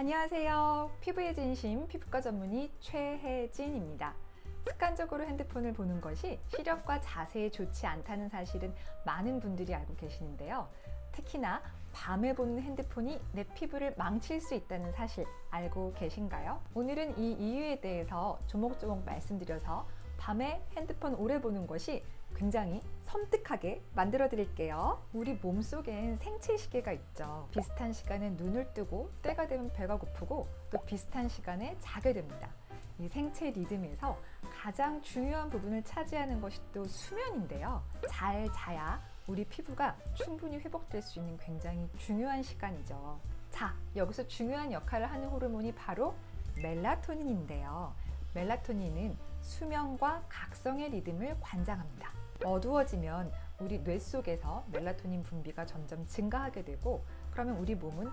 안녕하세요. 피부의 진심 피부과 전문의 최혜진입니다. 습관적으로 핸드폰을 보는 것이 시력과 자세에 좋지 않다는 사실은 많은 분들이 알고 계시는데요. 특히나 밤에 보는 핸드폰이 내 피부를 망칠 수 있다는 사실 알고 계신가요? 오늘은 이 이유에 대해서 조목조목 말씀드려서 밤에 핸드폰 오래 보는 것이 굉장히 섬뜩하게 만들어 드릴게요. 우리 몸속엔 생체 시계가 있죠. 비슷한 시간에 눈을 뜨고 때가 되면 배가 고프고 또 비슷한 시간에 자게 됩니다. 이 생체 리듬에서 가장 중요한 부분을 차지하는 것이 또 수면인데요. 잘 자야 우리 피부가 충분히 회복될 수 있는 굉장히 중요한 시간이죠. 자, 여기서 중요한 역할을 하는 호르몬이 바로 멜라토닌인데요. 멜라토닌은 수면과 각성의 리듬을 관장합니다. 어두워지면 우리 뇌 속에서 멜라토닌 분비가 점점 증가하게 되고, 그러면 우리 몸은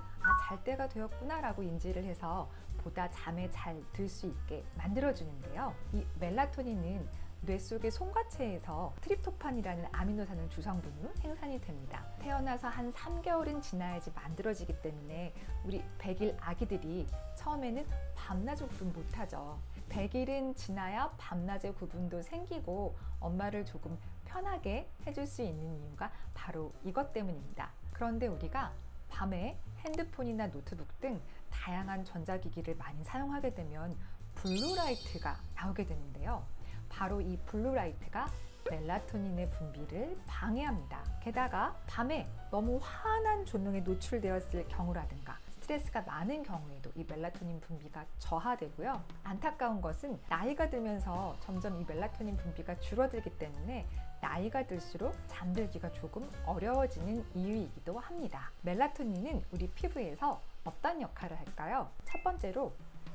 잘 때가 되었구나 라고 인지를 해서 보다 잠에 잘 들 수 있게 만들어주는데요. 이 멜라토닌은 뇌 속의 송과체에서 트립토판이라는 아미노산을 주성분으로 생산이 됩니다. 태어나서 한 3개월은 지나야지 만들어지기 때문에 우리 100일 아기들이 처음에는 밤낮을 구분 못하죠. 100일은 지나야 밤낮의 구분도 생기고 엄마를 조금 편하게 해줄 수 있는 이유가 바로 이것 때문입니다. 그런데 우리가 밤에 핸드폰이나 노트북 등 다양한 전자기기를 많이 사용하게 되면 블루라이트가 나오게 되는데요. 바로 이 블루라이트가 멜라토닌의 분비를 방해합니다. 게다가 밤에 너무 환한 조명에 노출되었을 경우라든가 스트레스가 많은 경우에도 이 멜라토닌 분비가 저하되고요. 안타까운 것은 나이가 들면서 점점 이 멜라토닌 분비가 줄어들기 때문에 나이가 들수록 잠들기가 조금 어려워지는 이유이기도 합니다. 멜라토닌은 우리 피부에서 어떤 역할을 할까요? 첫 번째로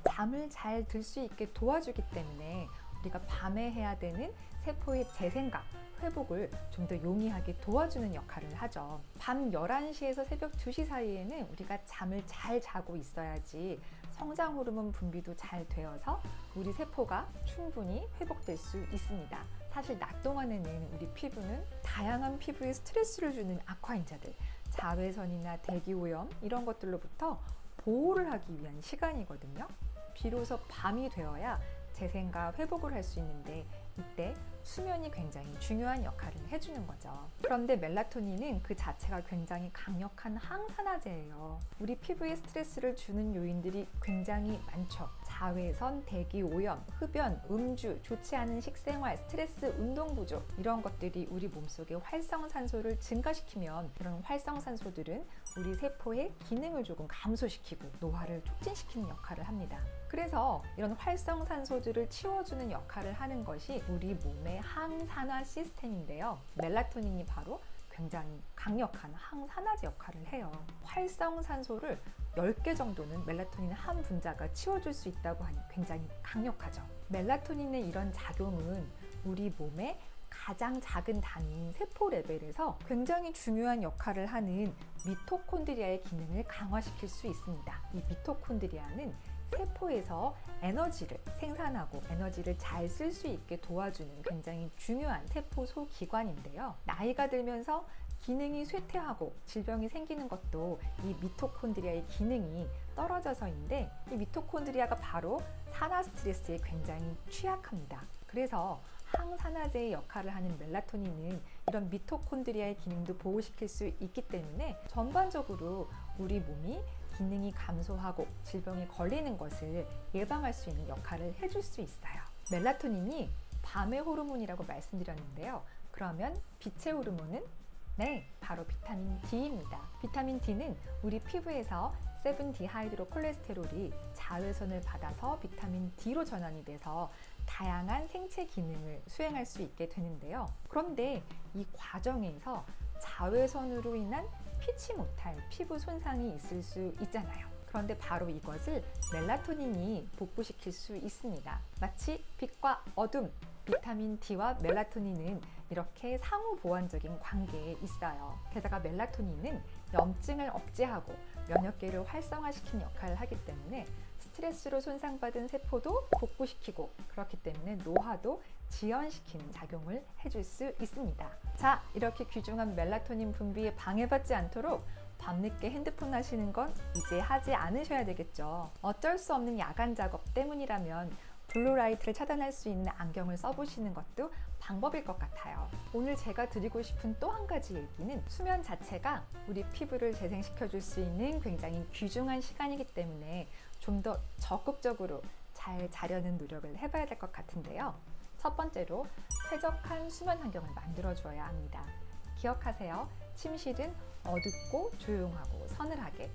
잠을 잘 들 수 있게 도와주기 때문에 우리가 밤에 해야 되는 세포의 재생과 회복을 좀 더 용이하게 도와주는 역할을 하죠. 밤 11시에서 새벽 2시 사이에는 우리가 잠을 잘 자고 있어야지 성장 호르몬 분비도 잘 되어서 우리 세포가 충분히 회복될 수 있습니다. 사실 낮 동안에는 우리 피부는 다양한 피부에 스트레스를 주는 악화인자들, 자외선이나 대기오염 이런 것들로부터 보호를 하기 위한 시간이거든요. 비로소 밤이 되어야 재생과 회복을 할 수 있는데 이때 수면이 굉장히 중요한 역할을 해주는 거죠. 그런데 멜라토닌은 그 자체가 굉장히 강력한 항산화제예요. 우리 피부에 스트레스를 주는 요인들이 굉장히 많죠. 자외선, 대기오염, 흡연, 음주, 좋지 않은 식생활, 스트레스, 운동 부족 이런 것들이 우리 몸속의 활성산소를 증가시키면 이런 활성산소들은 우리 세포의 기능을 조금 감소시키고 노화를 촉진시키는 역할을 합니다. 그래서 이런 활성산소들을 치워주는 역할을 하는 것이 우리 몸의 항산화 시스템인데요. 멜라토닌이 바로 굉장히 강력한 항산화제 역할을 해요. 활성산소를 10개 정도는 멜라토닌 한 분자가 치워줄 수 있다고 하니 굉장히 강력하죠. 멜라토닌의 이런 작용은 우리 몸의 가장 작은 단위인 세포 레벨에서 굉장히 중요한 역할을 하는 미토콘드리아의 기능을 강화시킬 수 있습니다. 이 미토콘드리아는 세포에서 에너지를 생산하고 에너지를 잘 쓸 수 있게 도와주는 굉장히 중요한 세포 소기관인데요. 나이가 들면서 기능이 쇠퇴하고 질병이 생기는 것도 이 미토콘드리아의 기능이 떨어져서인데, 이 미토콘드리아가 바로 산화 스트레스에 굉장히 취약합니다. 그래서 항산화제의 역할을 하는 멜라토닌은 이런 미토콘드리아의 기능도 보호시킬 수 있기 때문에 전반적으로 우리 몸이 기능이 감소하고 질병에 걸리는 것을 예방할 수 있는 역할을 해줄 수 있어요. 멜라토닌이 밤의 호르몬이라고 말씀드렸는데요. 그러면 빛의 호르몬은? 네, 바로 비타민 D입니다. 비타민 D는 우리 피부에서 7-디하이드로콜레스테롤이 자외선을 받아서 비타민 D로 전환이 돼서 다양한 생체 기능을 수행할 수 있게 되는데요. 그런데 이 과정에서 자외선으로 인한 피치 못할 피부 손상이 있을 수 있잖아요. 그런데 바로 이것을 멜라토닌이 복구시킬 수 있습니다. 마치 빛과 어둠, 비타민 D와 멜라토닌은 이렇게 상호 보완적인 관계에 있어요. 게다가 멜라토닌은 염증을 억제하고 면역계를 활성화시키는 역할을 하기 때문에 스트레스로 손상받은 세포도 복구시키고, 그렇기 때문에 노화도 지연시키는 작용을 해줄 수 있습니다. 자, 이렇게 귀중한 멜라토닌 분비에 방해받지 않도록 밤늦게 핸드폰 하시는 건 이제 하지 않으셔야 되겠죠. 어쩔 수 없는 야간 작업 때문이라면 블루라이트를 차단할 수 있는 안경을 써보시는 것도 방법일 것 같아요. 오늘 제가 드리고 싶은 또 한 가지 얘기는 수면 자체가 우리 피부를 재생시켜 줄 수 있는 굉장히 귀중한 시간이기 때문에 좀 더 적극적으로 잘 자려는 노력을 해봐야 될 것 같은데요. 첫 번째로 쾌적한 수면 환경을 만들어 주어야 합니다. 기억하세요. 침실은 어둡고 조용하고 서늘하게.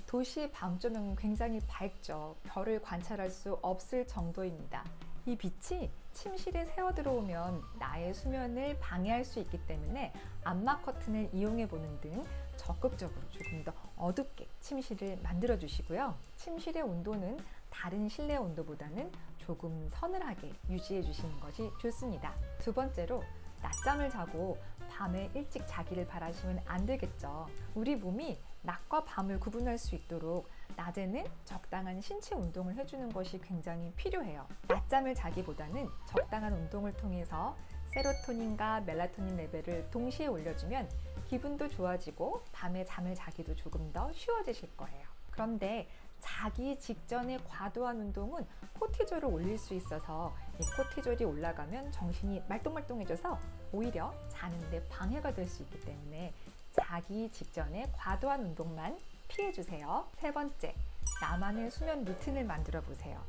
도시 밤 조명은 굉장히 밝죠. 별을 관찰할 수 없을 정도입니다. 이 빛이 침실에 새어 들어오면 나의 수면을 방해할 수 있기 때문에 암막 커튼을 이용해 보는 등 적극적으로 조금 더 어둡게 침실을 만들어 주시고요. 침실의 온도는 다른 실내 온도보다는 조금 서늘하게 유지해 주시는 것이 좋습니다. 두 번째로 낮잠을 자고 밤에 일찍 자기를 바라시면 안 되겠죠. 우리 몸이 낮과 밤을 구분할 수 있도록 낮에는 적당한 신체 운동을 해주는 것이 굉장히 필요해요. 낮잠을 자기보다는 적당한 운동을 통해서 세로토닌과 멜라토닌 레벨을 동시에 올려주면 기분도 좋아지고 밤에 잠을 자기도 조금 더 쉬워지실 거예요. 그런데 자기 직전에 과도한 운동은 코티졸을 올릴 수 있어서 이 코티졸이 올라가면 정신이 말똥말똥해져서 오히려 자는데 방해가 될 수 있기 때문에 자기 직전에 과도한 운동만 피해주세요. 세 번째, 나만의 수면 루틴을 만들어 보세요.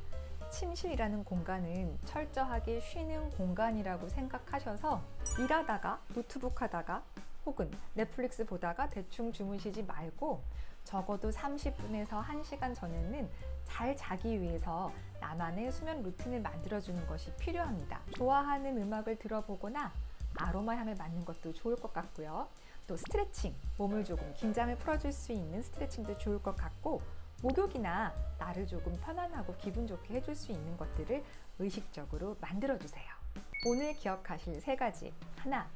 침실이라는 공간은 철저하게 쉬는 공간이라고 생각하셔서 일하다가 노트북 하다가 혹은 넷플릭스 보다가 대충 주무시지 말고 적어도 30분에서 1시간 전에는 잘 자기 위해서 나만의 수면 루틴을 만들어주는 것이 필요합니다. 좋아하는 음악을 들어보거나 아로마 향을 맡는 것도 좋을 것 같고요. 또 스트레칭, 몸을 조금 긴장을 풀어줄 수 있는 스트레칭도 좋을 것 같고 목욕이나 나를 조금 편안하고 기분 좋게 해줄 수 있는 것들을 의식적으로 만들어주세요. 오늘 기억하실 세 가지. 하나,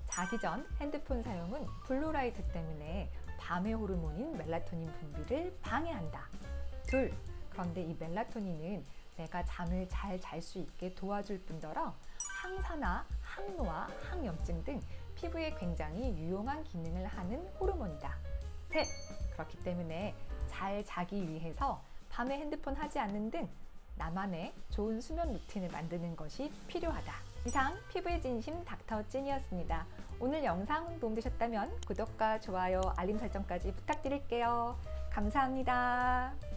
자기 전 핸드폰 사용은 블루라이트 때문에 밤의 호르몬인 멜라토닌 분비를 방해한다. 둘, 그런데 이 멜라토닌은 내가 잠을 잘 잘 수 있게 도와줄 뿐더러 항산화, 항노화, 항염증 등 피부에 굉장히 유용한 기능을 하는 호르몬이다. 셋, 그렇기 때문에 잘 자기 위해서 밤에 핸드폰 하지 않는 등 나만의 좋은 수면 루틴을 만드는 것이 필요하다. 이상 피부의 진심 닥터 찐이었습니다. 오늘 영상 도움되셨다면 구독과 좋아요, 알림 설정까지 부탁드릴게요. 감사합니다.